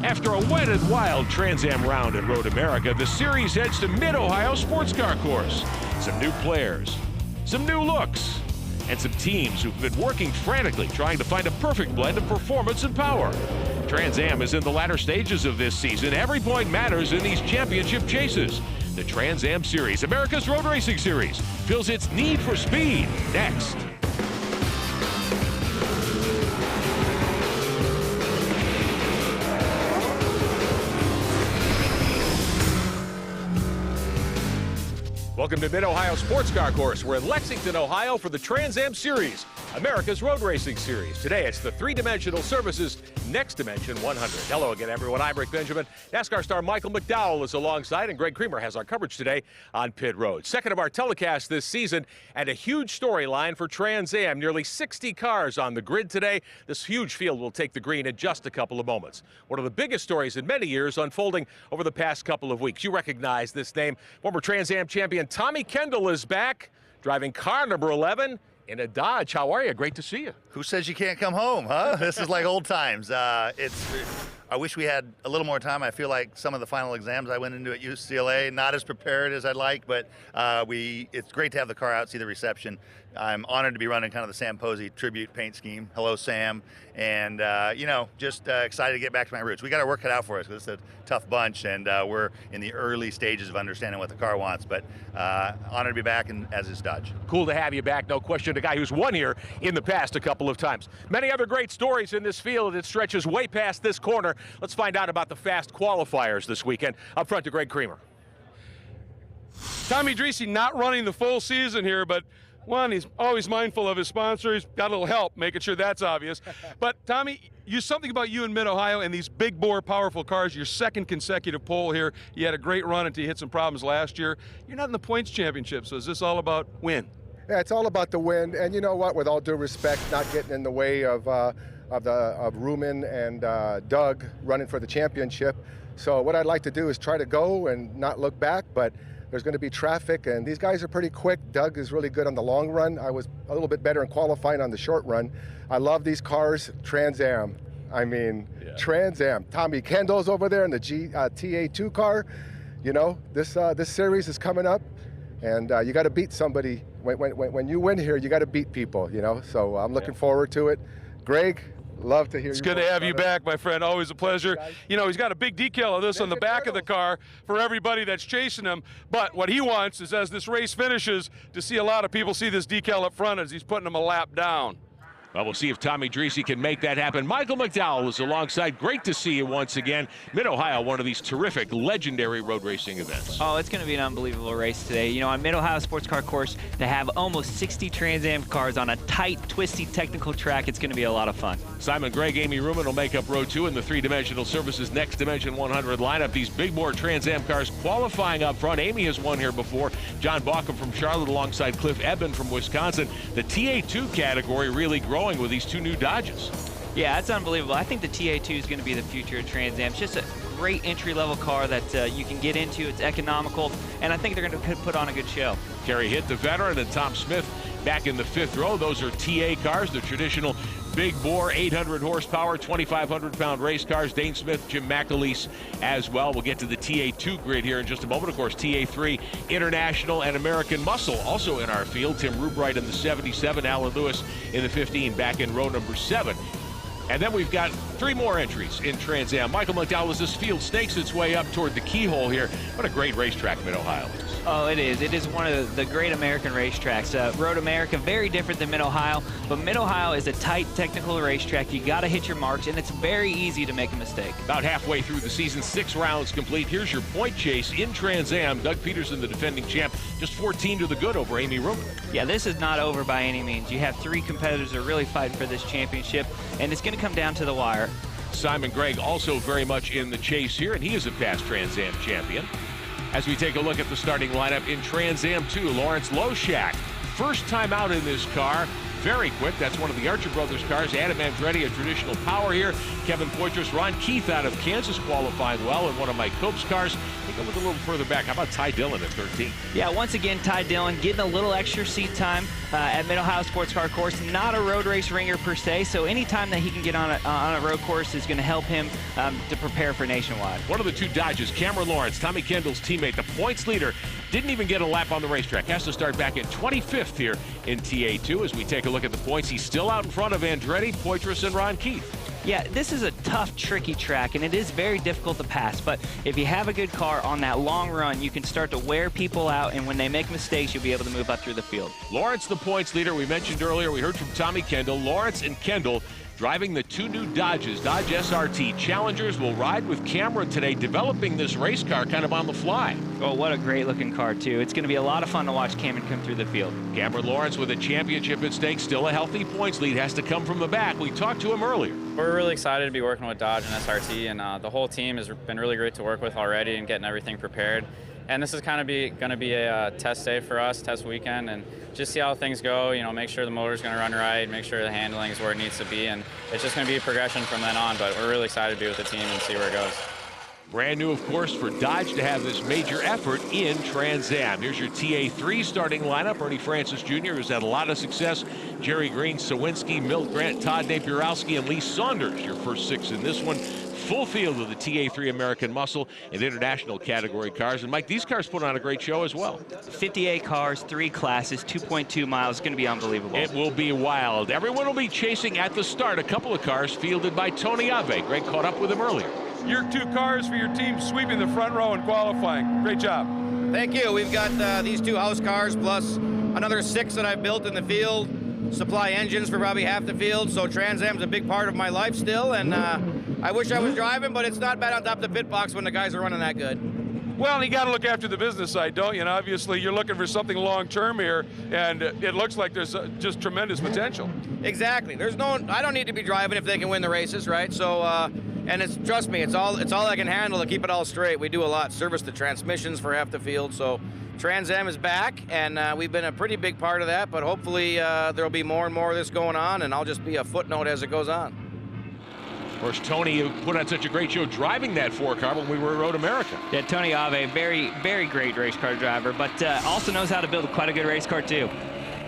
After a wet and wild Trans Am round at Road America, the series heads to Mid-Ohio Sports Car Course. Some new players, some new looks, and some teams who've been working frantically trying to find a perfect blend of performance and power. Trans Am is in the latter stages of this season. Every point matters in these championship chases. The Trans Am Series, America's Road Racing Series, feels its need for speed. Next. Welcome to Mid-Ohio Sports Car Course. We're in Lexington, Ohio for the Trans Am Series, America's Road Racing Series. Today, it's the three-dimensional services Next Dimension 100. Hello again, everyone. I'm Rick Benjamin. NASCAR star Michael McDowell is alongside, and Greg Creamer has our coverage today on Pit Road. Second of our telecast this season, and a huge storyline for Trans Am. Nearly 60 cars on the grid today. This huge field will take the green in just a couple of moments. One of the biggest stories in many years unfolding over the past couple of weeks. You recognize this name. Former Trans Am champion Tommy Kendall is back, driving car number 11 in a Dodge. How are you? Great to see you. Who says you can't come home, huh? This is like old times. I wish we had a little more time. I feel like some of the final exams I went into at UCLA, not as prepared as I'd like, but it's great to have the car out, see the reception. I'm honored to be running kind of the Sam Posey tribute paint scheme. Hello, Sam. And, just excited to get back to my roots. We got our work cut out for us because it's a tough bunch, and we're in the early stages of understanding what the car wants. But honored to be back, and as is Dodge. Cool to have you back, no question. A guy who's won here in the past a couple of times. Many other great stories in this field. It stretches way past this corner. Let's find out about the fast qualifiers this weekend. Up front to Greg Creamer. Tommy Dreese not running the full season here, but one, he's always mindful of his sponsor. He's got a little help, making sure that's obvious. But Tommy, something about you in Mid-Ohio and these big bore, powerful cars, your second consecutive pole here. You had a great run until you hit some problems last year. You're not in the points championship, so is this all about win? Yeah, it's all about the win. And you know what, with all due respect, not getting in the way of Ruman and Doug running for the championship. So what I'd like to do is try to go and not look back, but there's going to be traffic, and these guys are pretty quick. Doug is really good on the long run. I was a little bit better in qualifying on the short run. I love these cars. Trans Am. Trans Am. Tommy Kendall's over there in the TA2 car. You know, this series is coming up, and you got to beat somebody. When you win here, you got to beat people, you know. So I'm looking forward to it. Greg, love to hear you. It's good to have you back, my friend. Always a pleasure. You know, he's got a big decal of this on the back of the car for everybody that's chasing him. But what he wants is, as this race finishes, to see a lot of people see this decal up front as he's putting them a lap down. Well, we'll see if Tommy Dreese can make that happen. Michael McDowell is alongside. Great to see you once again. Mid-Ohio, one of these terrific, legendary road racing events. Oh, it's going to be an unbelievable race today. You know, on Mid-Ohio Sports Car Course, to have almost 60 Trans Am cars on a tight, twisty, technical track, it's going to be a lot of fun. Simon Gregg, Amy Ruman will make up row 2 in the three-dimensional services Next Dimension 100 lineup. These big bore Trans Am cars qualifying up front. Amy has won here before. John Bauckham from Charlotte alongside Cliff Eben from Wisconsin. The TA2 category really growing with these two new Dodges. Yeah, it's unbelievable. I think the TA2 is going to be the future of Trans Am. It's just a great entry-level car that you can get into. It's economical, and I think they're going to put on a good show. Kerry Hitt, the veteran, and Tom Smith back in the 5th row. Those are TA cars, the traditional big bore, 800 horsepower, 2,500-pound race cars. Dane Smith, Jim McAleese as well. We'll get to the TA2 grid here in just a moment. Of course, TA3, International and American Muscle also in our field. Tim Rubright in the 77, Alan Lewis in the 15, back in row number 7. And then we've got 3 more entries in Trans Am. Michael McDowell, as this field snakes its way up toward the keyhole here. What a great racetrack Mid-Ohio is. Oh, it is. It is one of the great American racetracks. Road America, very different than Mid-Ohio, but Mid-Ohio is a tight, technical racetrack. You got to hit your marks, and it's very easy to make a mistake. About halfway through the season, 6 rounds complete. Here's your point chase in Trans Am. Doug Peterson, the defending champ, just 14 to the good over Amy Ruman. Yeah, this is not over by any means. You have 3 competitors that are really fighting for this championship, and it's going to come down to the wire. Simon Gregg also very much in the chase here, and he is a past Trans Am champion. As we take a look at the starting lineup in Trans Am 2, Lawrence Loshak, first time out in this car, very quick. That's one of the Archer Brothers cars. Adam Andretti, a traditional power here. Kevin Poitras, Ron Keith out of Kansas qualifying well in one of Mike Cope's cars. They go with a little further back. How about Ty Dillon at 13? Yeah, once again, Ty Dillon getting a little extra seat time at Mid-Ohio Sports Car Course. Not a road race ringer per se, so any time that he can get on a road course is going to help him to prepare for Nationwide. One of the two Dodges, Cameron Lawrence, Tommy Kendall's teammate, the points leader, didn't even get a lap on the racetrack. Has to start back at 25th here in TA2. As we take a look at the points, he's still out in front of Andretti, Poitras, and Ron Keith. Yeah, this is a tough, tricky track, and it is very difficult to pass. But if you have a good car on that long run, you can start to wear people out, and when they make mistakes, you'll be able to move up through the field. Lawrence, the points leader. We mentioned earlier, we heard from Tommy Kendall. Lawrence and Kendall driving the two new Dodges, Dodge SRT Challengers, will ride with Cameron today, developing this race car kind of on the fly. Oh, what a great looking car, too. It's going to be a lot of fun to watch Cameron come through the field. Cameron Lawrence with a championship at stake, still a healthy points lead, has to come from the back. We talked to him earlier. We're really excited to be working with Dodge and SRT, and the whole team has been really great to work with already and getting everything prepared. And this is kind of going to be a test day for us, test weekend, and just see how things go. You know, make sure the motor's going to run right, make sure the handling is where it needs to be, and it's just going to be a progression from then on. But we're really excited to be with the team and see where it goes. Brand new, of course, for Dodge to have this major effort in Trans Am. Here's your TA3 starting lineup. Ernie Francis Jr. has had a lot of success. Jerry Green, Sawinski, Milt Grant, Todd Napierowski, and Lee Saunders, your first six in this one. Full field of the TA3 American Muscle and international category cars. And Mike, these cars put on a great show as well. 58 cars, 3 classes, 2.2 miles. It's going to be unbelievable. It will be wild. Everyone will be chasing at the start a couple of cars fielded by Tony Ave. Greg caught up with him earlier. Your 2 cars for your team sweeping the front row in qualifying. Great job. Thank you. We've got these 2 house cars plus another 6 that I've built in the field. Supply engines for probably half the field. So Trans Am's a big part of my life still. And I wish I was driving, but it's not bad on top of the pit box when the guys are running that good. Well, you got to look after the business side, don't you? And obviously, you're looking for something long-term here, and it looks like there's just tremendous potential. Exactly. I don't need to be driving if they can win the races, right? So, and trust me, it's all I can handle to keep it all straight. We do a lot, service the transmissions for half the field. So, Trans Am is back, and we've been a pretty big part of that. But hopefully, there'll be more and more of this going on, and I'll just be a footnote as it goes on. Of course, Tony put on such a great show driving that 4-car when we were at Road America. Yeah, Tony Ave, very, very great race car driver, but also knows how to build quite a good race car, too.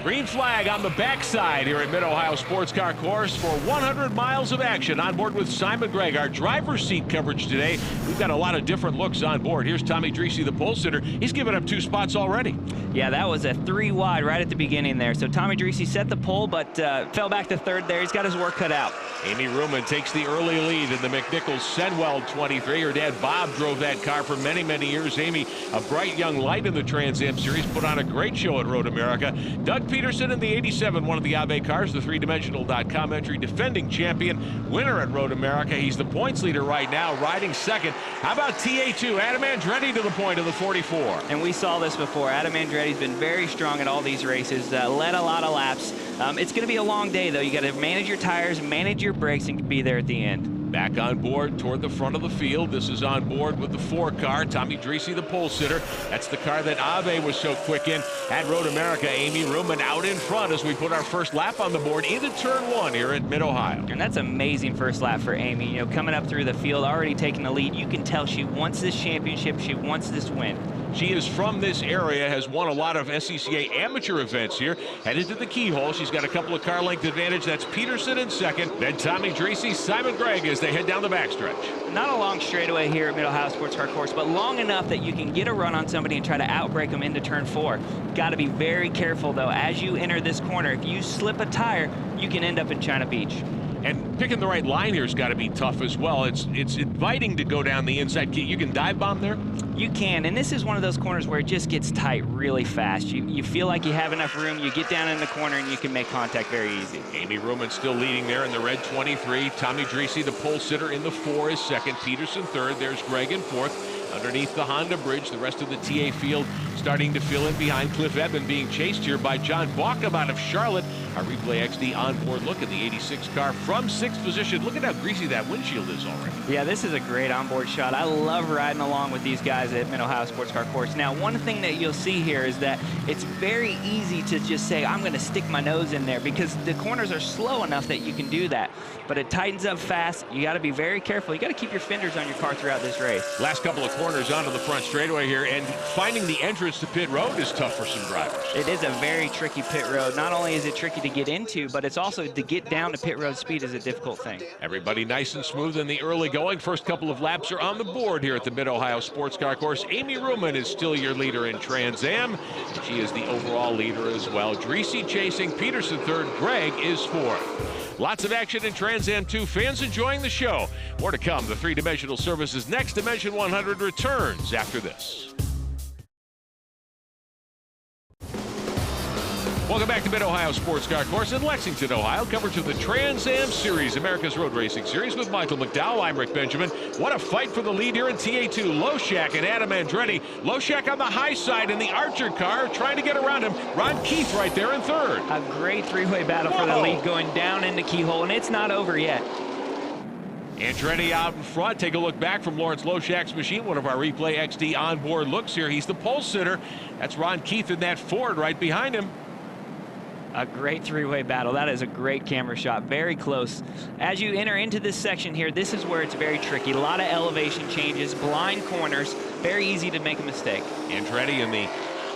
Green flag on the backside here at Mid-Ohio Sports Car Course for 100 miles of action. On board with Simon Gregg, our driver's seat coverage today. We've got a lot of different looks on board. Here's Tommy Dreese, the pole sitter. He's given up 2 spots already. Yeah, that was a 3 wide right at the beginning there. So Tommy Dreese set the pole, but fell back to 3rd there. He's got his work cut out. Amy Ruman takes the early lead in the McNichols Senwell 23. Her dad Bob drove that car for many, many years. Amy, a bright young light in the Trans Am Series, put on a great show at Road America. Doug Peterson in the 87, one of the Ave cars, the 3dimensional.com entry defending champion, winner at Road America. He's the points leader right now, riding 2nd. How about TA2? Adam Andretti to the point of the 44. And we saw this before. Adam Andretti's been very strong at all these races, led a lot of laps. It's going to be a long day, though. You got to manage your tires, manage your brakes, and be there at the end. Back on board toward the front of the field. This is on board with the 4-car. Tommy Dreese, the pole sitter. That's the car that Ave was so quick in at Road America. Amy Ruman out in front as we put our first lap on the board into turn 1 here at Mid-Ohio. And that's amazing first lap for Amy. You know, coming up through the field, already taking the lead. You can tell she wants this championship. She wants this win. She is from this area, has won a lot of SCCA amateur events here. Headed to the keyhole. She's got a couple of car length advantage. That's Peterson in 2nd. Then Tommy Dreese, Simon Gregg as they head down the backstretch. Not a long straightaway here at Mid-Ohio Sports Car Course, but long enough that you can get a run on somebody and try to outbrake them into turn 4. Got to be very careful, though, as you enter this corner. If you slip a tire, you can end up in China Beach. And picking the right line here has got to be tough as well. It's inviting to go down the inside. You can dive bomb there? You can, and this is one of those corners where it just gets tight really fast. You feel like you have enough room, you get down in the corner, and you can make contact very easy. Amy Ruman still leading there in the red 23. Tommy Dreese, the pole sitter, in the 4 is 2nd. Peterson 3rd. There's Gregg in 4th. Underneath the Honda bridge, the rest of the TA field starting to fill in behind Cliff Edmond, being chased here by John Bauckham out of Charlotte. Our Replay XD onboard look at the 86 car from 6th position. Look at how greasy that windshield is already. Yeah, this is a great onboard shot. I love riding along with these guys at Mid-Ohio Sports Car Course. Now, one thing that you'll see here is that it's very easy to just say, I'm going to stick my nose in there, because the corners are slow enough that you can do that. But it tightens up fast. You got to be very careful. You got to keep your fenders on your car throughout this race. Last couple of corners onto the front straightaway here, and finding the entrance to pit road is tough for some drivers. It is a very tricky pit road. Not only is it tricky to get into, but it's also to get down to pit road speed is a difficult thing. Everybody nice and smooth in the early going. First couple of laps are on the board here at the Mid-Ohio Sports Car Course. Amy Ruman is still your leader in Trans Am. She is the overall leader as well. Dreese chasing, Peterson third, Greg is fourth. Lots of action in Trans Am 2. Fans enjoying the show. More to come. The three-dimensional service's next Dimension 100 returns after this. Welcome back to Mid-Ohio Sports Car Course in Lexington, Ohio. Coverage of the Trans Am Series, America's Road Racing Series with Michael McDowell. I'm Rick Benjamin. What a fight for the lead here in TA2. Loshak and Adam Andretti. Loshak on the high side in the Archer car, trying to get around him. Ron Keith right there in third. A great three-way battle for the lead going down into Keyhole, and it's not over yet. Andretti out in front. Take a look back from Lawrence Loshak's machine. One of our Replay XD onboard looks here. He's the pole sitter. That's Ron Keith in that Ford right behind him. A great three-way battle. That is a great camera shot. Very close. As you enter into this section here, this is where it's very tricky. A lot of elevation changes, blind corners. Very easy to make a mistake. Andretti in the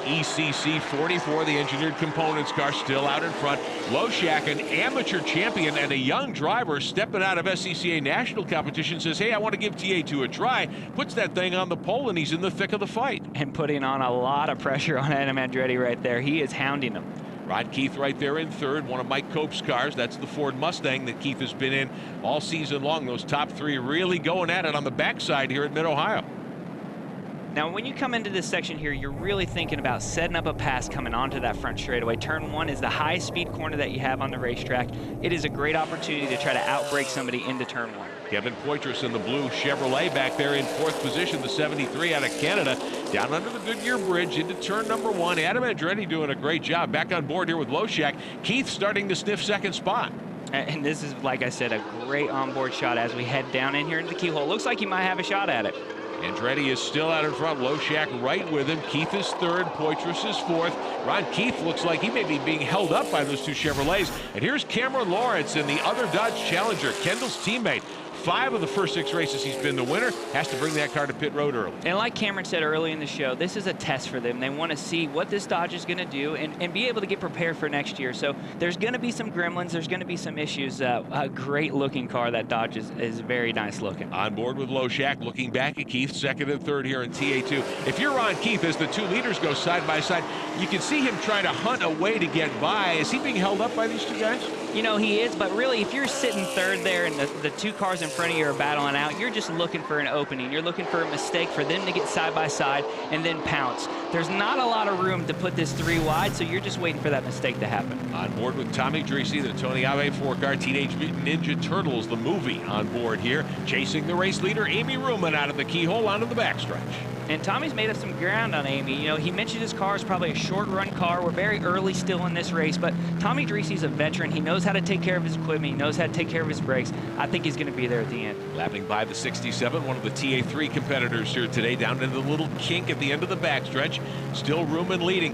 ECC 44, the engineered components car, still out in front. Loshak, an amateur champion and a young driver stepping out of SCCA national competition, says, hey, I want to give TA2 a try. Puts that thing on the pole, and he's in the thick of the fight. And putting on a lot of pressure on Adam Andretti right there. He is hounding him. Ron Keith right there in third, one of Mike Cope's cars. That's the Ford Mustang that Keith has been in all season long. Those top three really going at it on the backside here at Mid-Ohio. Now, when you come into this section here, you're really thinking about setting up a pass coming onto that front straightaway. Turn 1 is the highest speed corner that you have on the racetrack. It is a great opportunity to try to outbrake somebody into turn 1. Kevin Poitras in the blue Chevrolet back there in fourth position, the 73 out of Canada, down under the Goodyear Bridge into turn number 1. Adam Andretti doing a great job. Back on board here with Loshak. Keith starting to sniff second spot. And this is, like I said, a great onboard shot as we head down in here into the Keyhole. Looks like he might have a shot at it. Andretti is still out in front. Loshak right with him. Keith is third. Poitras is fourth. Ron Keith looks like he may be being held up by those two Chevrolets. And here's Cameron Lawrence in the other Dodge Challenger, Kendall's teammate. 5 of the first 6 races he's been the winner. Has to bring that car to pit road early. And like Cameron said early in the show, this is a test for them. They want to see what this Dodge is going to do and be able to get prepared for next year. So there's going to be some gremlins. There's going to be some issues. A great looking car. That Dodge is very nice looking. On board with Loshak, looking back at Keith, second and third here in TA2. If you're Ron Keith, as the two leaders go side by side, you can see him trying to hunt a way to get by. Is he being held up by these two guys? You know, he is, but really, if you're sitting third there and the two cars in front of you are battling out, you're just looking for an opening. You're looking for a mistake for them to get side by side and then pounce. There's not a lot of room to put this 3 wide, so you're just waiting for that mistake to happen. On board with Tommy Dreese, the Tony Ave 4-car Teenage Mutant Ninja Turtles, the movie, on board here. Chasing the race leader, Amy Ruman, out of the Keyhole onto the backstretch. And Tommy's made up some ground on Amy. You know, he mentioned his car is probably a short-run car. We're very early still in this race, but Tommy Dreese's a veteran. He knows how to take care of his equipment. He knows how to take care of his brakes. I think he's going to be there at the end. Lapping by the 67, one of the TA3 competitors here today, down into the little kink at the end of the backstretch. Still Ruman leading.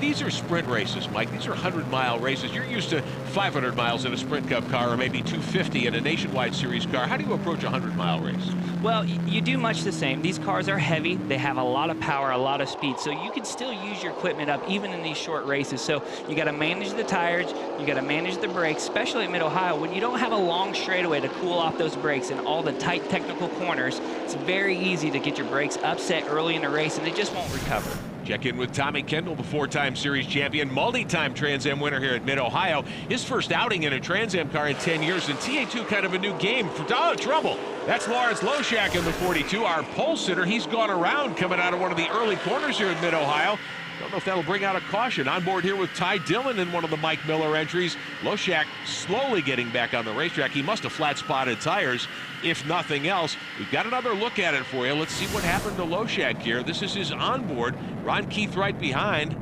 These are sprint races, Mike. These are 100-mile races. You're used to 500 miles in a Sprint Cup car or maybe 250 in a Nationwide Series car. How do you approach a 100-mile race? Well, you do much the same. These cars are heavy. They have a lot of power, a lot of speed, so you can still use your equipment up even in these short races. So you got to manage the tires, you got to manage the brakes, especially at Mid-Ohio. When you don't have a long straightaway to cool off those brakes and all the tight technical corners, it's very easy to get your brakes upset early in the race and they just won't recover. Check in with Tommy Kendall, the 4-time series champion, multi-time Trans Am winner here at Mid-Ohio. His first outing in a Trans Am car in 10 years, and TA2 kind of a new game for trouble. That's Lawrence Loshak in the 42, our pole sitter. He's gone around coming out of one of the early corners here at Mid-Ohio. Don't know if that'll bring out a caution. On board here with Ty Dillon in one of the Mike Miller entries. Loshak slowly getting back on the racetrack. He must have flat spotted tires, if nothing else. We've got another look at it for you. Let's see what happened to Loshak here. This is his onboard. Ron Keith right behind.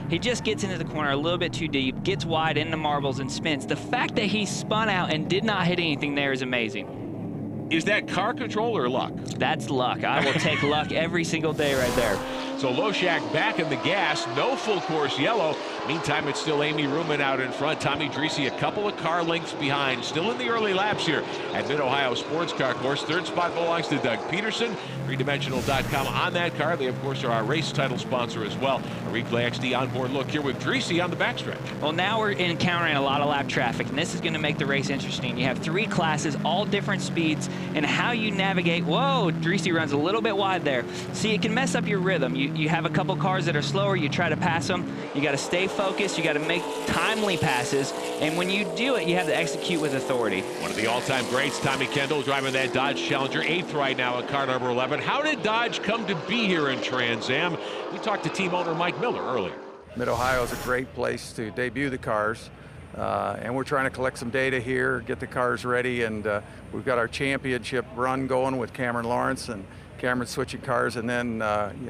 He just gets into the corner a little bit too deep, gets wide into marbles and spins. The fact that he spun out and did not hit anything there is amazing. Is that car control or luck? That's luck. I will take luck every single day right there. So Loshak back in the gas, no full course yellow. Meantime, it's still Amy Ruman out in front. Tommy Dreese a couple of car lengths behind. Still in the early laps here at Mid-Ohio Sports Car Course. Third spot belongs to Doug Peterson. 3dimensional.com on that car. They, of course, are our race title sponsor as well. A Replay XD onboard look here with Dreese on the backstretch. Well, now we're encountering a lot of lap traffic, and this is going to make the race interesting. You have 3 classes, all different speeds, and how you navigate. Whoa, Dreese runs a little bit wide there. See, it can mess up your rhythm. You have a couple cars that are slower. You try to pass them. You got to stay focused. You got to make timely passes, and when you do it, you have to execute with authority. One of the all-time greats, Tommy Kendall, driving that Dodge Challenger, 8th right now at car number 11. How did Dodge come to be here in Trans Am? We talked to team owner Mike Miller earlier. Mid-Ohio is a great place to debut the cars, and we're trying to collect some data here, get the cars ready, and we've got our championship run going with Cameron Lawrence, and Cameron switching cars, and then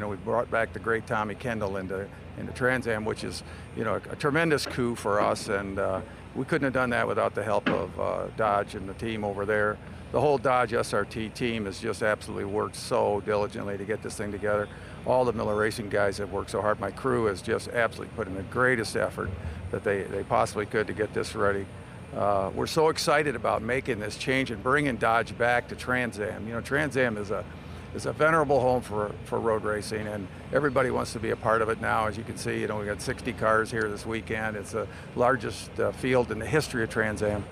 we brought back the great Tommy Kendall into Trans Am, which is a tremendous coup for us, and we couldn't have done that without the help of Dodge and the team over there. The whole Dodge SRT team has just absolutely worked so diligently to get this thing together. All the Miller Racing guys have worked so hard. My crew has just absolutely put in the greatest effort that they possibly could to get this ready. We're so excited about making this change and bringing Dodge back to Trans Am. Trans Am is a venerable home for road racing, and everybody wants to be a part of it now. As you can see, we got 60 cars here this weekend. It's the largest field in the history of Trans Am.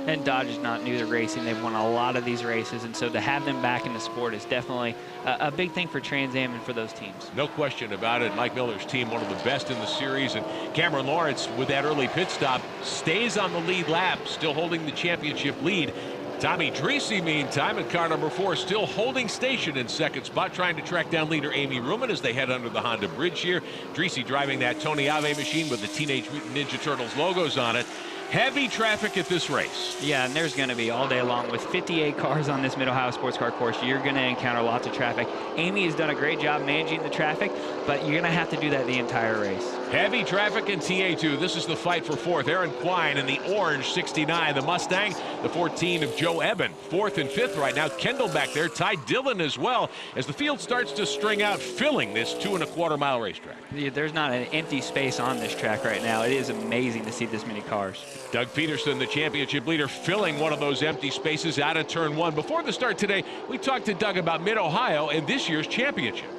And Dodge is not new to racing. They've won a lot of these races, and so to have them back in the sport is definitely a big thing for Trans Am and for those teams. No question about it. Mike Miller's team, one of the best in the series, and Cameron Lawrence, with that early pit stop, stays on the lead lap, still holding the championship lead. Tommy Dreese, meantime, in car number 4, still holding station in second spot, trying to track down leader Amy Ruman as they head under the Honda bridge here. Dreese driving that Tony Ave machine with the Teenage Mutant Ninja Turtles logos on it. Heavy traffic at this race. Yeah, and there's going to be all day long. With 58 cars on this Mid-Ohio Sports Car Course, you're going to encounter lots of traffic. Amy has done a great job managing the traffic, but you're going to have to do that the entire race. Heavy traffic in TA2. This is the fight for 4th. Aaron Quine in the orange 69. The Mustang, the 14 of Joe Eben. 4th and 5th right now. Kendall back there. Ty Dillon as well as the field starts to string out, filling this 2.25 mile racetrack. There's not an empty space on this track right now. It is amazing to see this many cars. Doug Peterson, the championship leader, filling one of those empty spaces out of turn 1. Before the start today, we talked to Doug about Mid-Ohio and this year's championship.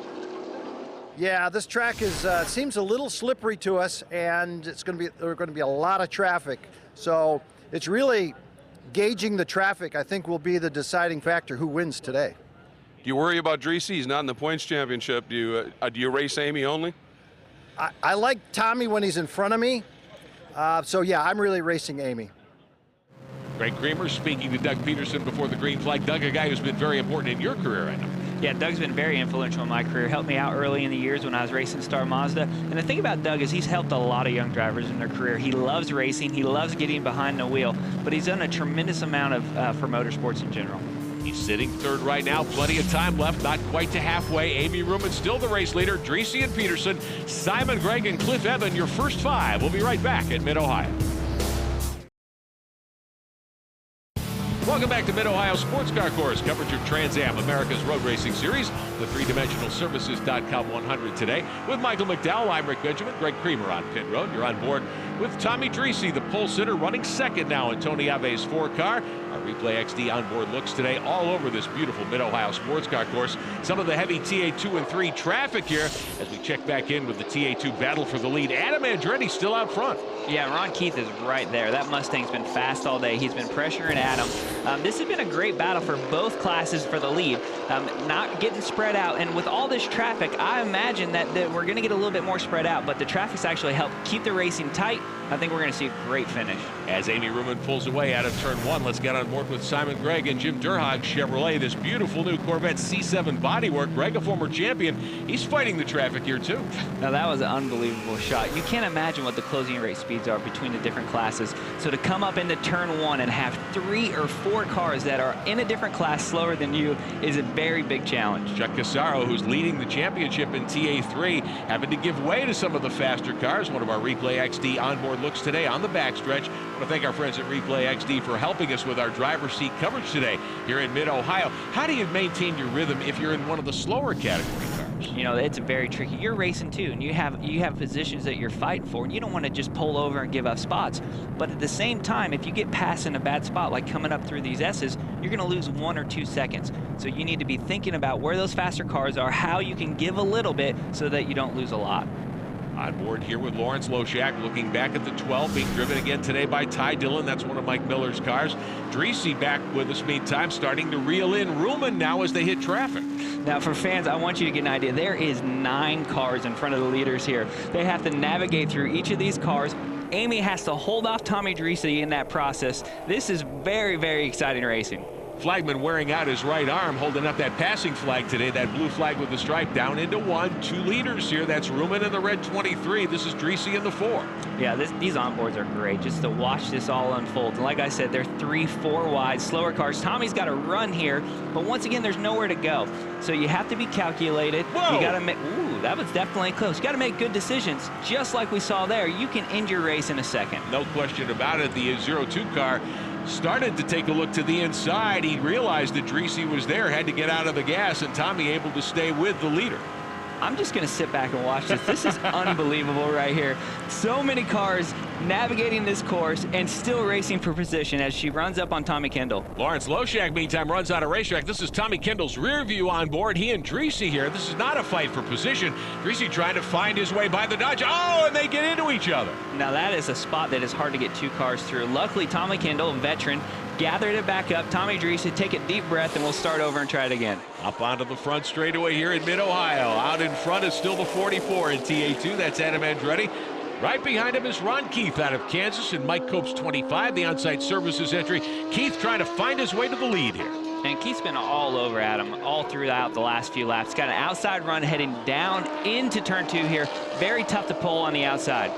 Yeah, this track is seems a little slippery to us, and there's going to be a lot of traffic. So it's really gauging the traffic, I think, will be the deciding factor who wins today. Do you worry about Dreese? He's not in the points championship. Do you race Amy only? I like Tommy when he's in front of me. So yeah, I'm really racing Amy. Greg Creamer speaking to Doug Peterson before the green flag. Doug, a guy who's been very important in your career, I know. Yeah, Doug's been very influential in my career. Helped me out early in the years when I was racing Star Mazda. And the thing about Doug is he's helped a lot of young drivers in their career. He loves racing. He loves getting behind the wheel. But he's done a tremendous amount of for motorsports in general. He's sitting 3rd right now. Plenty of time left, not quite to halfway. Amy Ruman still the race leader. Dreese and Peterson, Simon Gregg and Cliff Evan, your first 5. We'll be right back at Mid-Ohio. Welcome back to Mid-Ohio Sports Car Course. Coverage of Trans Am, America's Road Racing Series. The 3dimensionalservices.com 100 today. With Michael McDowell, I'm Rick Benjamin. Greg Creamer on pit road. You're on board with Tommy Dreese, the pole sitter, running second now in Tony Ave's 4 car. Our Replay XD onboard looks today all over this beautiful Mid-Ohio Sports Car Course. Some of the heavy TA2 and 3 traffic here as we check back in with the TA2 battle for the lead. Adam Andretti still out front. Yeah, Ron Keith is right there. That Mustang's been fast all day. He's been pressuring Adam. This has been a great battle for both classes for the lead. Not getting spread out, and with all this traffic, I imagine that we're going to get a little bit more spread out, but the traffic's actually helped keep the racing tight I think we're going to see a great finish. As Amy Ruman pulls away out of turn 1, let's get on board with Simon Gregg and Jim Durhag Chevrolet. This beautiful new Corvette C7 bodywork. Gregg, a former champion, he's fighting the traffic here too. Now that was an unbelievable shot. You can't imagine what the closing rate speeds are between the different classes. So to come up into turn 1 and have 3 or 4 cars that are in a different class slower than you is a very big challenge. Chuck Casaro, who's leading the championship in TA3, having to give way to some of the faster cars. One of our Replay XD onboard looks today on the backstretch. I want to thank our friends at Replay XD for helping us with our driver's seat coverage today here in Mid-Ohio. How do you maintain your rhythm if you're in one of the slower category cars? You know, it's very tricky. You're racing too, and you have positions that you're fighting for, and you don't want to just pull over and give up spots. But at the same time, if you get past in a bad spot, like coming up through these S's, you're going to lose 1 or 2 seconds. So you need to be thinking about where those faster cars are, how you can give a little bit so that you don't lose a lot. On board here with Lawrence Loshak, looking back at the 12, being driven again today by Ty Dillon. That's one of Mike Miller's cars. Dreese back with us meantime, starting to reel in Ruman now as they hit traffic. Now for fans, I want you to get an idea. There is 9 cars in front of the leaders here. They have to navigate through each of these cars. Amy has to hold off Tommy Dreese in that process. This is very, very exciting racing. Flagman wearing out his right arm, holding up that passing flag today, that blue flag with the stripe down into 1. 2 leaders here. That's Ruman in the red 23. This is Dreese in the 4. Yeah, these onboards are great just to watch this all unfold. And like I said, they're 3, 4 wide, slower cars. Tommy's got to run here, but once again, there's nowhere to go. So you have to be calculated. Whoa. You got to make, ooh, that was definitely close. You got to make good decisions. Just like we saw there, you can end your race in a second. No question about it. The 02 car started to take a look to the inside. He realized that Dreese was there, had to get out of the gas, and Tommy able to stay with the leader. I'm just going to sit back and watch this. This is unbelievable right here. So many cars navigating this course and still racing for position as she runs up on Tommy Kendall. Lawrence Loshak, meantime, runs out of racetrack. This is Tommy Kendall's rear view on board. He and Dreese here. This is not a fight for position. Dreese trying to find his way by the Dodge. Oh, and they get into each other. Now that is a spot that is hard to get 2 cars through. Luckily, Tommy Kendall, a veteran, gathered it back up. Tommy Dreese, take a deep breath, and we'll start over and try it again. Up onto the front straightaway here in Mid-Ohio. Out in front is still the 44 in TA2. That's Adam Andretti. Right behind him is Ron Keith out of Kansas, and Mike Copes 25, the on-site services entry. Keith trying to find his way to the lead here. And Keith's been all over Adam all throughout the last few laps. Got an outside run heading down into turn 2 here. Very tough to pull on the outside.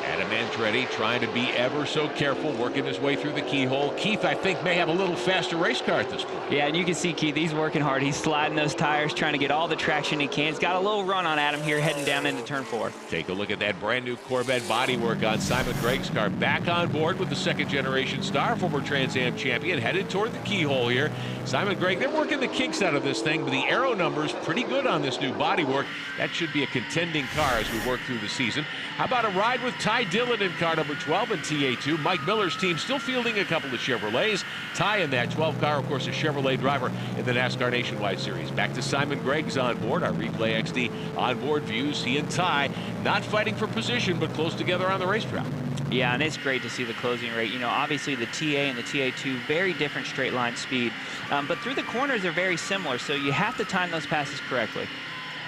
Adam Andretti trying to be ever so careful, working his way through the keyhole. Keith, I think, may have a little faster race car at this point. Yeah, and you can see Keith, he's working hard. He's sliding those tires, trying to get all the traction he can. He's got a little run on Adam here, heading down into turn 4. Take a look at that brand new Corvette bodywork on Simon Gregg's car. Back on board with the 2nd generation star, former Trans Am champion, headed toward the keyhole here. Simon Gregg, they're working the kinks out of this thing, but the aero numbers pretty good on this new bodywork. That should be a contending car as we work through the season. How about a ride with Ty Dillon in car number 12 in TA2? Mike Miller's team still fielding a couple of Chevrolets. Ty in that 12 car, of course, a Chevrolet driver in the NASCAR Nationwide Series. Back to Simon Gregg's on board, our Replay XD onboard views. He and Ty not fighting for position, but close together on the racetrack. Yeah, and it's great to see the closing rate. You know, obviously the TA and the TA2, very different straight line speed. But through the corners, they're very similar, so you have to time those passes correctly.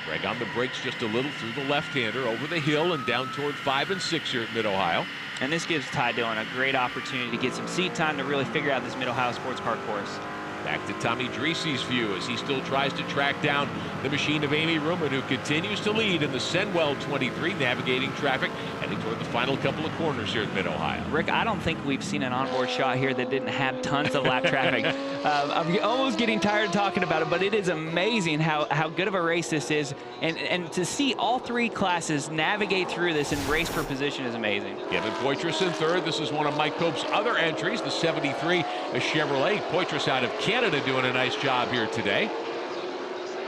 Gregg on the brakes just a little through the left-hander, over the hill and down toward 5 and 6 here at Mid-Ohio. And this gives Ty Dillon a great opportunity to get some seat time to really figure out this Mid-Ohio Sports Car course. Back to Tommy Dreese's view as he still tries to track down the machine of Amy Ruman, who continues to lead in the Senwell 23, navigating traffic, heading toward the final couple of corners here at Mid-Ohio. Rick, I don't think we've seen an onboard shot here that didn't have tons of lap traffic. I'm almost getting tired of talking about it, but it is amazing how good of a race this is. And to see all 3 classes navigate through this and race for position is amazing. Kevin Poitras in 3rd. This is one of Mike Cope's other entries, the 73, a Chevrolet. Poitras out of Canada doing a nice job here today.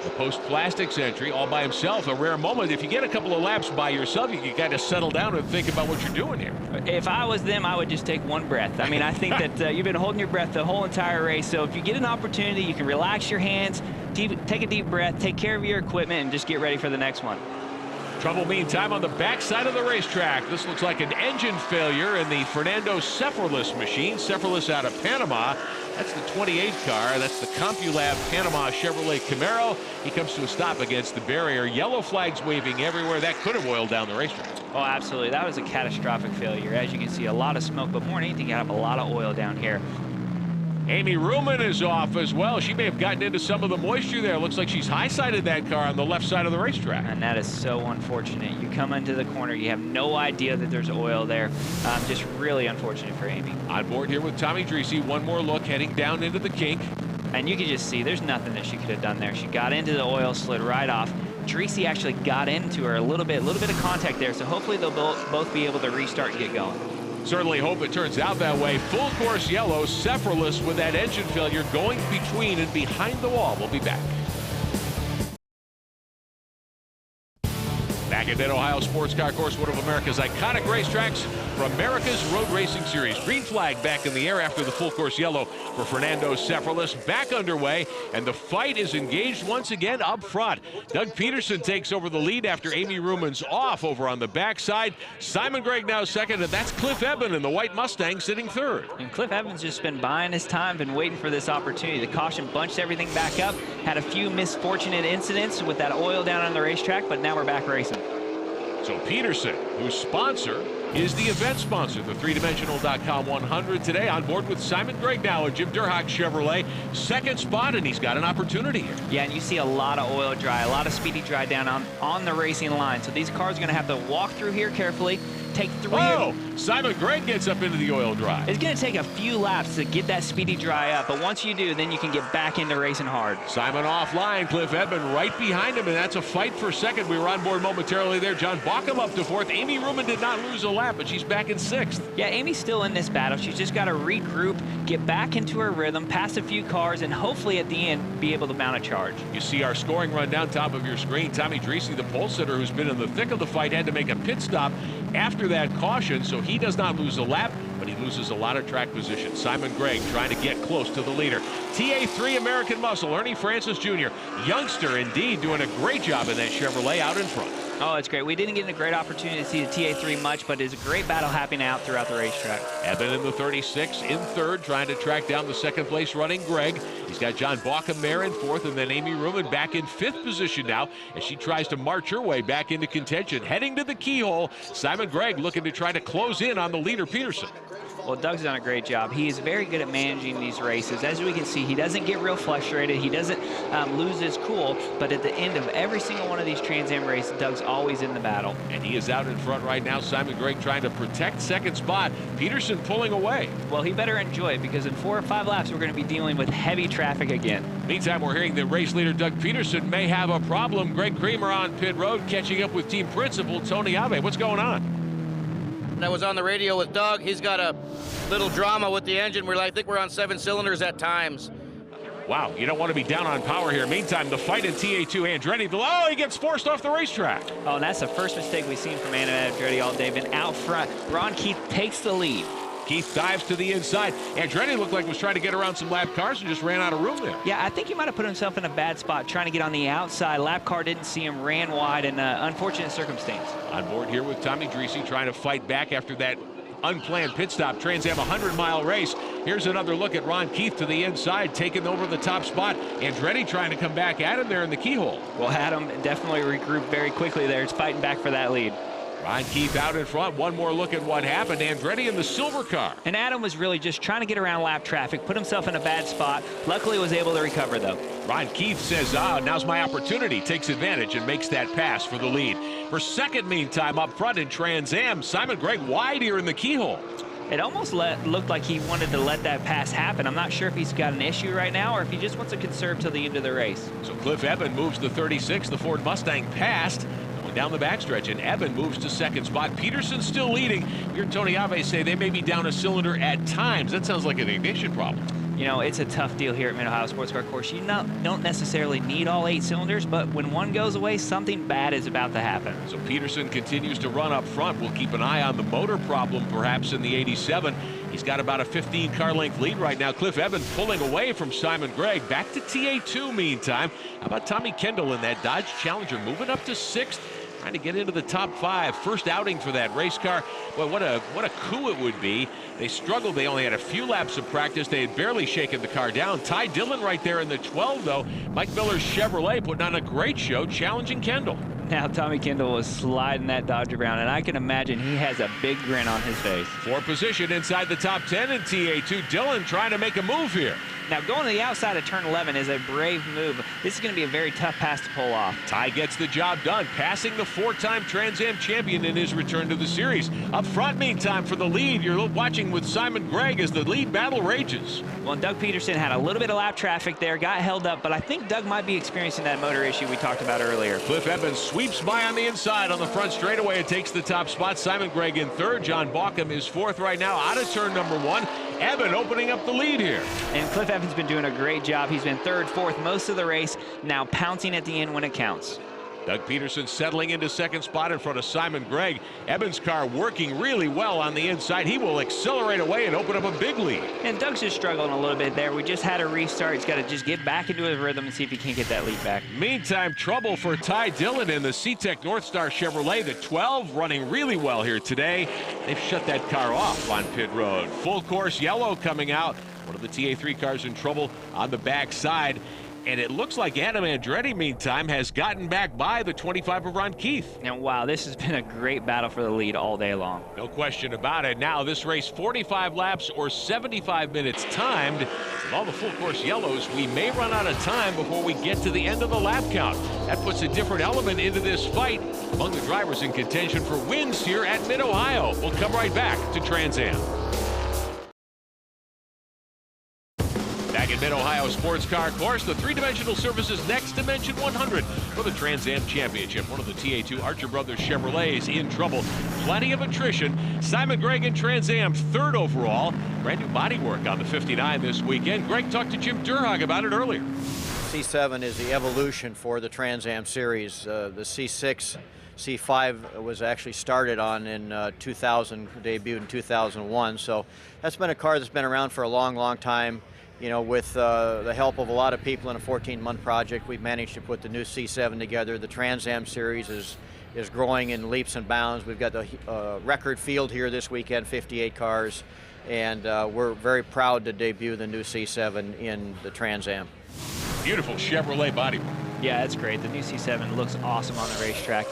The Post Plastics entry all by himself, a rare moment. If you get a couple of laps by yourself, you can kind of settle down and think about what you're doing here. If I was them, I would just take 1 breath. I mean, I think that you've been holding your breath the whole entire race, so if you get an opportunity, you can relax your hands, take a deep breath, take care of your equipment, and just get ready for the next one. Trouble meantime on the backside of the racetrack. This looks like an engine failure in the Fernando Ceferlis machine. Ceferlis out of Panama. That's the 28 car. That's the CompuLab Panama Chevrolet Camaro. He comes to a stop against the barrier. Yellow flags waving everywhere. That could have oiled down the racetrack. Oh, absolutely. That was a catastrophic failure. As you can see, a lot of smoke, but more than anything, you have a lot of oil down here. Amy Ruman is off as well. She may have gotten into some of the moisture there. Looks like she's high-sided that car on the left side of the racetrack. And that is so unfortunate. You come into the corner, you have no idea that there's oil there. Just really unfortunate for Amy. On board here with Tommy Dreese. One more look heading down into the kink. And you can just see there's nothing that she could have done there. She got into the oil, slid right off. Dreese actually got into her a little bit of contact there. So hopefully they'll both be able to restart and get going. Certainly hope it turns out that way. Full course yellow, Cephalus with that engine failure going between and behind the wall. We'll be back. Back at Mid-Ohio Sports Car Course, one of America's iconic racetracks for America's Road Racing Series. Green flag back in the air after the full course yellow for Fernando Cephalus. Back underway, and the fight is engaged once again up front. Doug Peterson takes over the lead after Amy Ruman's off over on the backside. Simon Gregg now second, and that's Cliff Eben in the white Mustang sitting third. And Cliff Evans just been buying his time, been waiting for this opportunity. The caution bunched everything back up, had a few misfortunate incidents with that oil down on the racetrack, but now we're back racing. So Peterson, whose sponsor is the event sponsor, the 3Dimensional.com 100 today, on board with Simon Gregg now at Jim Durhak Chevrolet. Second spot, and he's got an opportunity here. Yeah, and you see a lot of oil dry, a lot of speedy dry down on the racing line. So these cars are going to have to walk through here carefully, take three. Oh, Simon Gregg gets up into the oil dry. It's going to take a few laps to get that speedy dry up, but once you do, then you can get back into racing hard. Simon offline, Cliff Eben right behind him, and that's a fight for second. We were on board momentarily there. John Bauckham up to fourth. Amy Ruman did not lose a lap, but she's back in sixth. Yeah, Amy's still in this battle. She's just got to regroup, get back into her rhythm, pass a few cars, and hopefully at the end be able to mount a charge. You see our scoring run down top of your screen. Tommy Dreese, the pole sitter who's been in the thick of the fight, had to make a pit stop after that caution, so he does not lose a lap, but he loses a lot of track position. Simon Gregg trying to get close to the leader. TA3 American Muscle, Ernie Francis Jr., youngster indeed, doing a great job in that Chevrolet out in front. Oh, it's great. We didn't get a great opportunity to see the TA3 much, but it's a great battle happening out throughout the racetrack. Eben in the 36, in third, trying to track down the second place running Gregg. He's got John Bauckham there in fourth, and then Amy Ruman back in fifth position now as she tries to march her way back into contention. Heading to the keyhole, Simon Gregg looking to try to close in on the leader, Peterson. Well, Doug's done a great job. He is very good at managing these races. As we can see, he doesn't get real frustrated. He doesn't lose his cool, but at the end of every single one of these Trans Am races, Doug's always in the battle. And he is out in front right now. Simon Gregg trying to protect second spot. Peterson pulling away. Well, he better enjoy it because in 4 or 5 laps, we're going to be dealing with heavy traffic again. Meantime, we're hearing that race leader Doug Peterson may have a problem. Greg Creamer on pit road catching up with team principal Tony Ave. What's going on? I was on the radio with Doug. He's got a little drama with the engine. I think we're on 7 cylinders at times. Wow, you don't want to be down on power here. Meantime, the fight in TA2, Andretti. Oh, he gets forced off the racetrack. Oh, and that's the first mistake we've seen from Andretti all day. Been out front. Ron Keith takes the lead. Keith dives to the inside. Andretti looked like was trying to get around some lap cars and just ran out of room there. Yeah, I think he might have put himself in a bad spot trying to get on the outside. Lap car didn't see him, ran wide, and unfortunate circumstance. On board here with Tommy Dreese trying to fight back after that unplanned pit stop. Trans Am 100-mile race. Here's another look at Ron Keith to the inside, taking over the top spot. Andretti trying to come back at him there in the keyhole. Well, Adam definitely regrouped very quickly there. It's fighting back for that lead. Ron Keith out in front. One more look at what happened. Andretti in the silver car. And Adam was really just trying to get around lap traffic, put himself in a bad spot. Luckily was able to recover, though. Ron Keith says, now's my opportunity. Takes advantage and makes that pass for the lead. For second, meantime, up front in Trans Am, Simon Gregg wide here in the keyhole. It almost looked like he wanted to let that pass happen. I'm not sure if he's got an issue right now or if he just wants to conserve till the end of the race. So Cliff Eben moves to 36. The Ford Mustang passed. Down the backstretch, and Eben moves to second spot. Peterson still leading. We heard Tony Ave say they may be down a cylinder at times. That sounds like an ignition problem. You know, it's a tough deal here at Mid-Ohio Sports Car Course. You don't necessarily need all 8 cylinders, but when one goes away, something bad is about to happen. So Peterson continues to run up front. We'll keep an eye on the motor problem perhaps in the 87. He's got about a 15 car length lead right now. Cliff Eben pulling away from Simon Gregg. Back to TA2 meantime. How about Tommy Kendall in that Dodge Challenger moving up to 6th? Trying to get into the top 5. First outing for that race car. Well, what a coup it would be. They struggled. They only had a few laps of practice. They had barely shaken the car down. Ty Dillon right there in the 12, though. Mike Miller's Chevrolet putting on a great show, challenging Kendall. Now Tommy Kendall was sliding that Dodge around, and I can imagine he has a big grin on his face. For position inside the top 10 in TA2, Dillon trying to make a move here. Now going to the outside of turn 11 is a brave move. This is going to be a very tough pass to pull off. Ty gets the job done, passing the 4-time Trans Am champion in his return to the series. Up front, meantime, for the lead, you're watching with Simon Gregg as the lead battle rages. Well, Doug Peterson had a little bit of lap traffic there, got held up, but I think Doug might be experiencing that motor issue we talked about earlier. Cliff Evans sweeps by on the inside on the front straightaway and takes the top spot. Simon Gregg in third. John Bauckham is fourth right now, out of turn number 1. Evan opening up the lead here. And Cliff Evans been doing a great job. He's been third, fourth most of the race, now pouncing at the end when it counts. Doug Peterson settling into second spot in front of Simon Gregg. Evans' car working really well on the inside. He will accelerate away and open up a big lead. And Doug's just struggling a little bit there. We just had a restart. He's got to just get back into his rhythm and see if he can't get that lead back. Meantime, trouble for Ty Dillon in the SeaTech Northstar Chevrolet. The 12 running really well here today. They've shut that car off on pit road. Full course yellow coming out. One of the TA3 cars in trouble on the backside. And it looks like Adam Andretti, meantime, has gotten back by the 25 of Ron Keith. And wow, this has been a great battle for the lead all day long. No question about it. Now this race, 45 laps or 75 minutes timed. With all the full course yellows, we may run out of time before we get to the end of the lap count. That puts a different element into this fight among the drivers in contention for wins here at Mid-Ohio. We'll come right back to Trans Am. Back at Mid-Ohio Sports Car Course, the three-dimensional services Next Dimension 100 for the Trans Am Championship. One of the TA2 Archer Brothers Chevrolets in trouble. Plenty of attrition. Simon Gregg in Trans Am, third overall. Brand new bodywork on the 59 this weekend. Greg talked to Jim Durhag about it earlier. C7 is the evolution for the Trans Am series. The C6, C5 was actually started on in 2000, debuted in 2001. So that's been a car that's been around for a long, long time. You know, with the help of a lot of people in a 14-month project, we've managed to put the new C7 together. The Trans Am series is growing in leaps and bounds. We've got the record field here this weekend, 58 cars, and we're very proud to debut the new C7 in the Trans Am. Beautiful Chevrolet bodywork. Yeah, it's great. The new C7 looks awesome on the racetrack.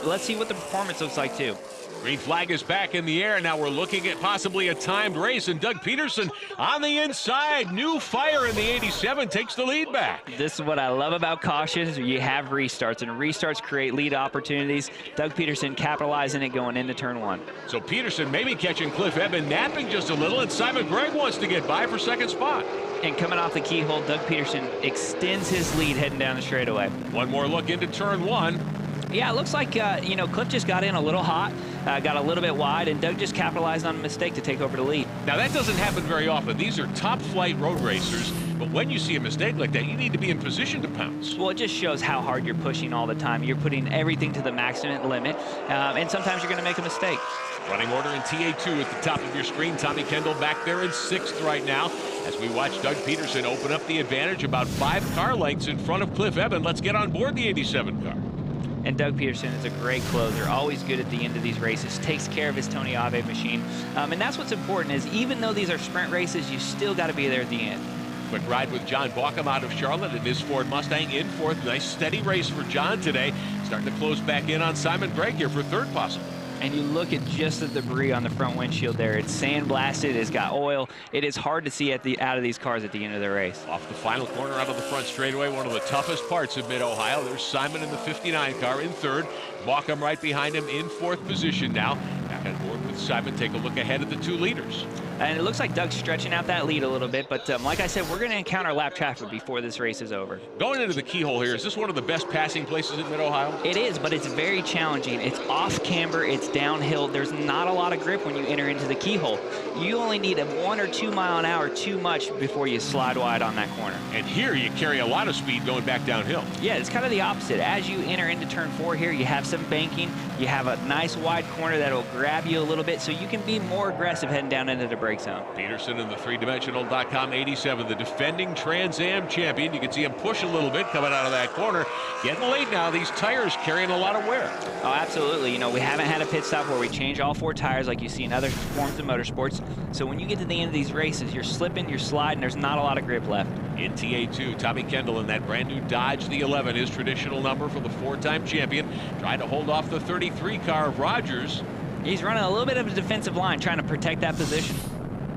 Let's see what the performance looks like, too. Green flag is back in the air. Now we're looking at possibly a timed race, and Doug Peterson on the inside. New fire in the 87 takes the lead back. This is what I love about cautions. You have restarts, and restarts create lead opportunities. Doug Peterson capitalizing it going into turn 1. So Peterson maybe catching Cliff Evans napping just a little, and Simon Gregg wants to get by for second spot. And coming off the keyhole, Doug Peterson extends his lead heading down the straightaway. One more look into turn 1. Yeah, it looks like, you know, Cliff just got in a little hot, got a little bit wide, and Doug just capitalized on a mistake to take over the lead. Now, that doesn't happen very often. These are top-flight road racers, but when you see a mistake like that, you need to be in position to pounce. Well, it just shows how hard you're pushing all the time. You're putting everything to the maximum limit, and sometimes you're going to make a mistake. Running order in TA2 at the top of your screen. Tommy Kendall back there in 6th right now as we watch Doug Peterson open up the advantage about 5 car lengths in front of Cliff Evans. Let's get on board the 87 car. And Doug Peterson is a great closer, always good at the end of these races, takes care of his Tony Ave machine. And that's what's important is even though these are sprint races, you still got to be there at the end. Quick ride with John Bauckham out of Charlotte and his Ford Mustang in 4th. Nice steady race for John today. Starting to close back in on Simon Gregg here for 3rd possible. And you look at just the debris on the front windshield there. It's sandblasted, it's got oil. It is hard to see out of these cars at the end of the race. Off the final corner out of the front straightaway, one of the toughest parts of Mid-Ohio. There's Simon in the 59 car in 3rd. Bauckham right behind him in 4th position now. Back on board with Simon. Take a look ahead at the 2 leaders. And it looks like Doug's stretching out that lead a little bit, but like I said, we're going to encounter lap traffic before this race is over. Going into the keyhole here, is this one of the best passing places in Mid-Ohio? It is, but it's very challenging. It's off camber, it's downhill. There's not a lot of grip when you enter into the keyhole. You only need a 1 or 2 mile an hour too much before you slide wide on that corner. And here you carry a lot of speed going back downhill. Yeah, it's kind of the opposite. As you enter into turn 4 here, you have some banking. You have a nice wide corner that'll grab you a little bit, so you can be more aggressive heading down into the brake zone. Peterson in the three-dimensional.com 87, the defending Trans Am champion. You can see him push a little bit coming out of that corner. Getting late now. These tires carrying a lot of wear. Oh, absolutely. You know, we haven't had a pit stop where we change all 4 tires like you see in other forms of motorsports. So when you get to the end of these races, you're slipping, you're sliding, there's not a lot of grip left. In TA2, Tommy Kendall in that brand new Dodge, the 11, his traditional number for the 4-time champion, trying to hold off the 33 car of Rogers. He's running a little bit of a defensive line, trying to protect that position.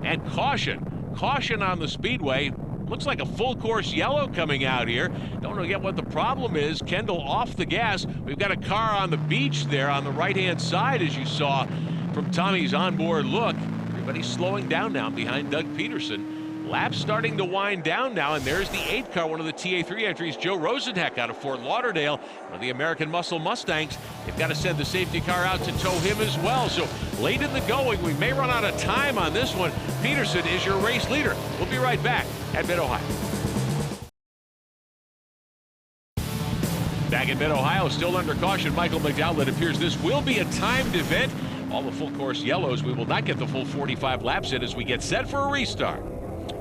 And caution on the speedway. Looks like a full course yellow coming out here. Don't know yet what the problem is. Kendall off the gas. We've got a car on the beach there on the right-hand side, as you saw from Tommy's onboard look. Everybody's slowing down now behind Doug Peterson. Lap starting to wind down now, and there's the 8 car, one of the TA3 entries, Joe Rosenheck out of Fort Lauderdale, one of the American Muscle Mustangs. They've got to send the safety car out to tow him as well. So late in the going, we may run out of time on this one. Peterson is your race leader. We'll be right back at Mid-Ohio. Back in Mid-Ohio, still under caution, Michael McDowell. It appears this will be a timed event. All the full course yellows, we will not get the full 45 laps in as we get set for a restart.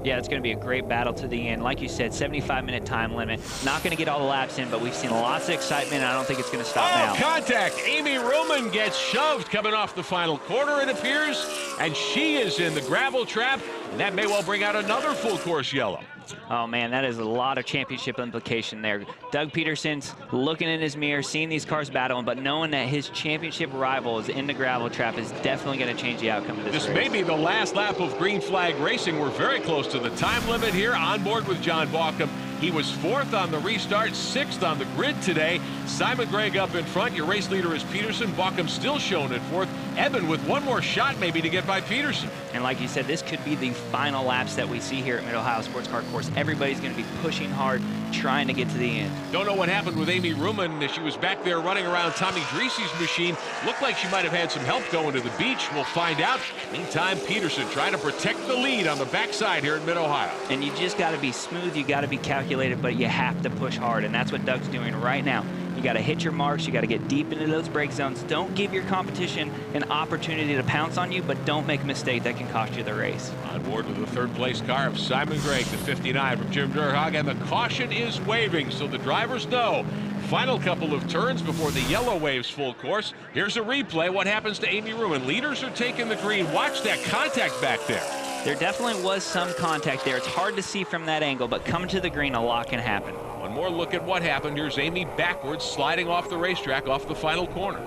Yeah, it's going to be a great battle to the end. Like you said, 75-minute time limit. Not going to get all the laps in, but we've seen lots of excitement, and I don't think it's going to stop now. Contact. Amy Ruman gets shoved coming off the final corner, it appears, and she is in the gravel trap, and that may well bring out another full course yellow. Oh, man, that is a lot of championship implication there. Doug Peterson's looking in his mirror, seeing these cars battling, but knowing that his championship rival is in the gravel trap is definitely going to change the outcome of this race. This may be the last lap of green flag racing. We're very close to the time limit here. On board with John Bauckham. He was 4th on the restart, 6th on the grid today. Simon Gregg up in front. Your race leader is Peterson. Bauckham still shown at 4th. Evan with one more shot maybe to get by Peterson. And like you said, this could be the final laps that we see here at Mid-Ohio Sports Car Course. Everybody's going to be pushing hard, trying to get to the end. Don't know what happened with Amy Ruman. She was back there running around Tommy Dreese's machine. Looked like she might have had some help going to the beach. We'll find out. Meantime, Peterson trying to protect the lead on the backside here in Mid-Ohio. And you just got to be smooth. You got to be calculated, but you have to push hard. And that's what Doug's doing right now. You got to hit your marks. You got to get deep into those brake zones. Don't give your competition an opportunity to pounce on you, but don't make a mistake that can cost you the race. On board with the 3rd place car of Simon Gregg, the 59 from Jim Durhag, and the caution is waving, so the drivers know. Final couple of turns before the yellow waves full course. Here's a replay. What happens to Amy Ruman? Leaders are taking the green. Watch that contact back there. There definitely was some contact there. It's hard to see from that angle, but coming to the green, a lot can happen. One more look at what happened. Here's Amy backwards, sliding off the racetrack off the final corner.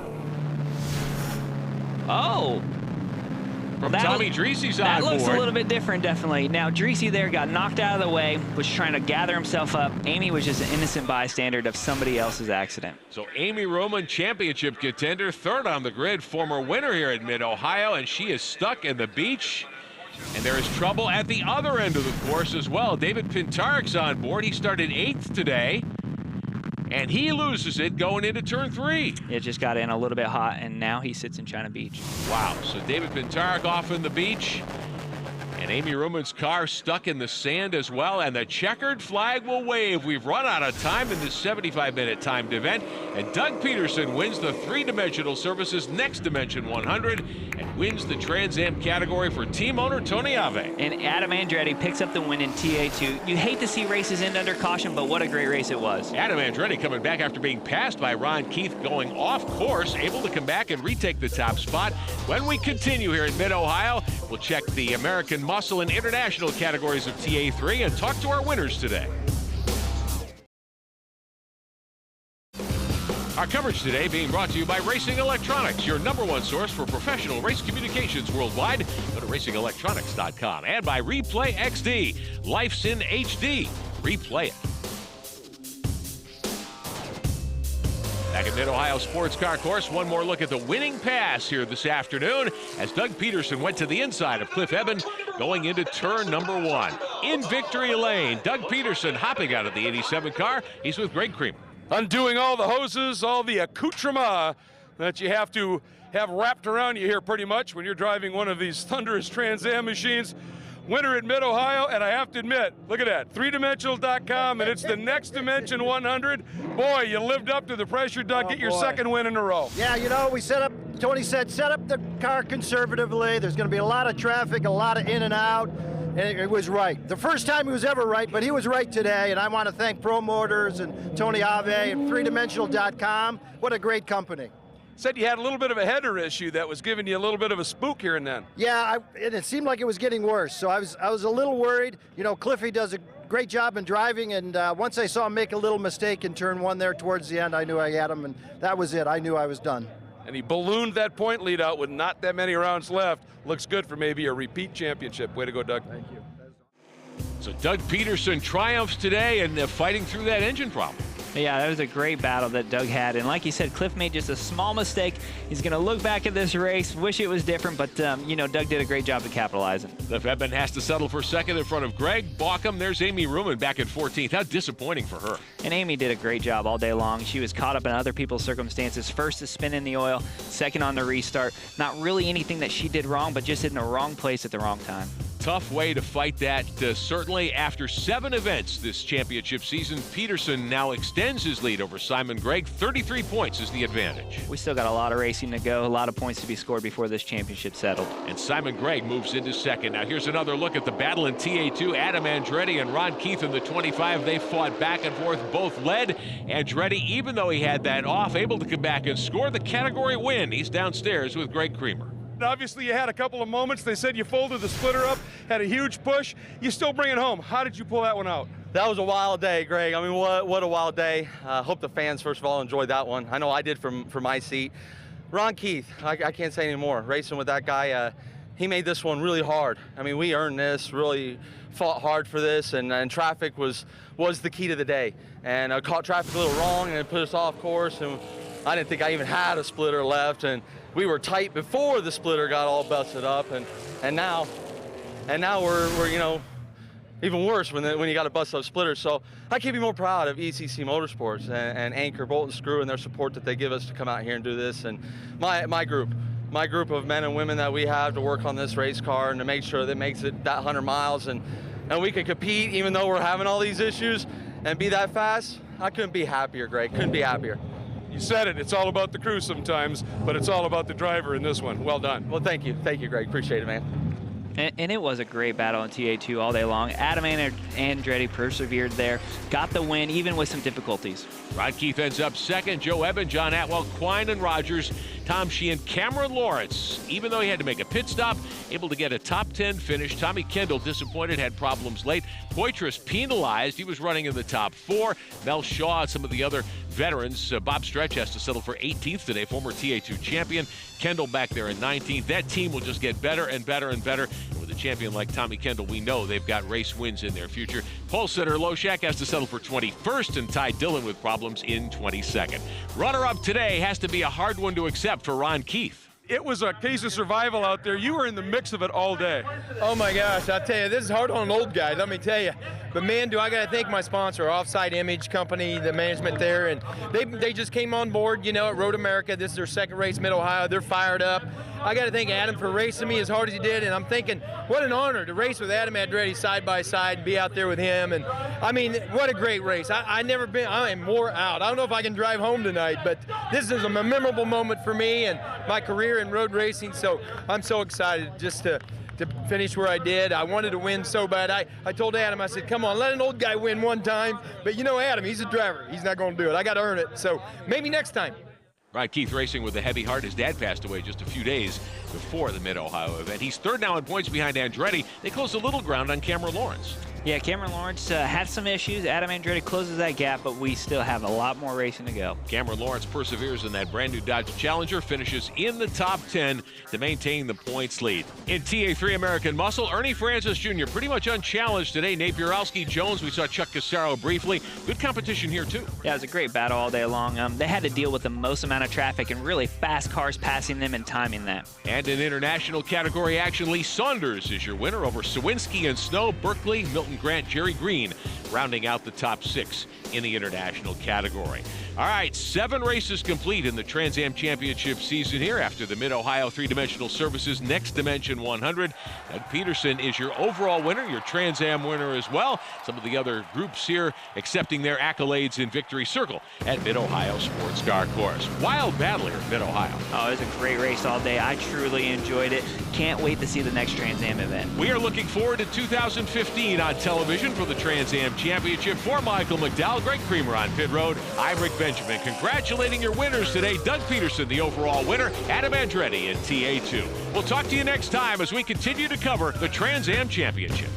Oh. From Tommy Dreese's on board. That looks a little bit different, definitely. Now, Dreese there got knocked out of the way, was trying to gather himself up. Amy was just an innocent bystander of somebody else's accident. So Amy Ruman, championship contender, 3rd on the grid, former winner here at Mid-Ohio, and she is stuck in the beach. And there is trouble at the other end of the course as well. David Pintaric's on board. He started 8th today, and he loses it going into turn 3. It just got in a little bit hot, and now he sits in China Beach. Wow, so David Pintaric off in the beach, and Amy Ruman's car stuck in the sand as well, and the checkered flag will wave. We've run out of time in this 75-minute timed event, and Doug Peterson wins the three-dimensional services Next Dimension 100 and wins the Trans Am category for team owner Tony Ave. And Adam Andretti picks up the win in TA2. You hate to see races end under caution, but what a great race it was. Adam Andretti coming back after being passed by Ron Keith going off course, able to come back and retake the top spot. When we continue here in Mid-Ohio, we'll check the American Muscle and International categories of TA3 and talk to our winners today. Our coverage today being brought to you by Racing Electronics, your #1 source for professional race communications worldwide. Go to racingelectronics.com. And by Replay XD, Life's in HD. Replay it. Back at Mid-Ohio Sports Car Course, one more look at the winning pass here this afternoon as Doug Peterson went to the inside of Cliff Eben going into turn number 1. In victory lane, Doug Peterson hopping out of the 87 car. He's with Greg Creamer. Undoing all the hoses, all the accoutrement that you have to have wrapped around you here pretty much when you're driving one of these thunderous Trans Am machines. Winner at Mid-Ohio, and I have to admit, look at that, threedimensional.com, and it's the Next Dimension 100. Boy, you lived up to the pressure, Doug. Get your second win in a row. Yeah, you know, we set up Tony said, set up the car conservatively. There's going to be a lot of traffic, a lot of in and out. And it was right. The first time he was ever right, but he was right today. And I want to thank Pro Motors and Tony Ave and 3Dimensional.com. What a great company. Said you had a little bit of a header issue that was giving you a little bit of a spook here and then. Yeah, and it seemed like it was getting worse. So I was a little worried. You know, Cliffy does a great job in driving, and once I saw him make a little mistake in turn one there towards the end, I knew I had him, and that was it. I knew I was done. And he ballooned that point lead out with not that many rounds left. Looks good for maybe a repeat championship. Way to go, Doug. Thank you. So Doug Peterson triumphs today and fighting through that engine problem. Yeah, that was a great battle that Doug had. And like you said, Cliff made just a small mistake. He's going to look back at this race, wish it was different, but, you know, Doug did a great job of capitalizing. Cliff Edmond has to settle for second in front of Greg Baucom. There's Amy Ruman back at 14th. How disappointing for her. And Amy did a great job all day long. She was caught up in other people's circumstances. First to spin in the oil, second on the restart. Not really anything that she did wrong, but just in the wrong place at the wrong time. Tough way to fight that. Certainly after 7 events this championship season, Peterson now extends his lead over Simon Gregg. 33 points is the advantage. We still got a lot of racing to go, a lot of points to be scored before this championship settled. And Simon Gregg moves into second. Now here's another look at the battle in TA2. Adam Andretti and Ron Keith in the 25. They fought back and forth, both led. Andretti, even though he had that off, able to come back and score the category win. He's downstairs with Greg Creamer. Obviously, you had a couple of moments. They said you folded the splitter up, had a huge push. You still bring it home. How did you pull that one out? That was a wild day, Greg. I mean, what a wild day. Hope the fans, first of all, enjoyed that one. I know I did from my seat. Ron Keith, I can't say anymore. Racing with that guy, he made this one really hard. I mean, we earned this, really fought hard for this, and traffic was the key to the day. And I caught traffic a little wrong, and it put us off course, and I didn't think I even had a splitter left, and we were tight before the splitter got all busted up, and now we're you know, even worse when you got a busted up splitter. So I can't be more proud of ECC Motorsports and Anchor, Bolt and Screw, and their support that they give us to come out here and do this, and my group of men and women that we have to work on this race car and to make sure that it makes it that 100 miles and we can compete even though we're having all these issues and be that fast. I couldn't be happier, Greg. Couldn't be happier. You said it. It's all about the crew sometimes, but it's all about the driver in this one. Well done. Well, thank you. Thank you, Greg. Appreciate it, man. And it was a great battle in TA2 all day long. Adam Andretti persevered there, got the win, even with some difficulties. Ron Keith ends up second. Joe Evan, John Atwell, Quine and Rogers, Tom Sheehan, Cameron Lawrence. Even though he had to make a pit stop, able to get a top 10 finish. Tommy Kendall disappointed, had problems late. Poitras penalized. He was running in the top 4. Mel Shaw and some of the other veterans. Bob Stretch has to settle for 18th today, former TA2 champion. Kendall back there in 19th. That team will just get better and better and better. And with a champion like Tommy Kendall, we know they've got race wins in their future. Pole sitter Loshak has to settle for 21st, and Ty Dillon with problems in 22nd. Runner-up today has to be a hard one to accept for Ron Keith. It was a case of survival out there. You were in the mix of it all day. Oh my gosh, I tell you, this is hard on an old guy, let me tell you. But man, do I got to thank my sponsor, Offside Image Company, the management there, and they just came on board, you know, at Road America. This is their second race, Mid-Ohio. They're fired up. I got to thank Adam for racing me as hard as he did, and I'm thinking, what an honor to race with Adam Andretti side by side, be out there with him, and I mean, what a great race. I am more out. I don't know if I can drive home tonight, but this is a memorable moment for me and my career in road racing, so I'm so excited just to finish where I did. I wanted to win so bad. I told Adam, I said, come on, let an old guy win one time, but you know Adam, he's a driver. He's not going to do it. I got to earn it, so maybe next time. Ron Keith racing with a heavy heart. His dad passed away just a few days before the Mid-Ohio event. He's third now in points behind Andretti. They closed a little ground on Cameron Lawrence. Yeah, Cameron Lawrence had some issues. Adam Andretti closes that gap, but we still have a lot more racing to go. Cameron Lawrence perseveres in that brand new Dodge Challenger, finishes in the top 10 to maintain the points lead. In TA3 American Muscle, Ernie Francis Jr. pretty much unchallenged today. Nate Buralski, Jones, we saw Chuck Casaro briefly. Good competition here too. Yeah, it was a great battle all day long. They had to deal with the most amount of traffic and really fast cars passing them and timing that. And in international category action, Lee Saunders is your winner over Sawinski and Snow, Berkeley, Milton Grant, Jerry Green, rounding out the top 6 in the international category. All right, 7 races complete in the Trans Am Championship season here after the Mid-Ohio Three-Dimensional Services Next Dimension 100. Doug Peterson is your overall winner, your Trans Am winner as well. Some of the other groups here accepting their accolades in Victory Circle at Mid-Ohio Sports Car Course. Wild battle here at Mid-Ohio. Oh, it was a great race all day. I truly enjoyed it. Can't wait to see the next Trans Am event. We are looking forward to 2015 on television for the Trans Am Championship. For Michael McDowell, Greg Creamer on pit road, I'm Rick Benjamin. Congratulating your winners today. Doug Peterson, the overall winner. Adam Andretti in TA2. We'll talk to you next time as we continue to cover the Trans Am Championship.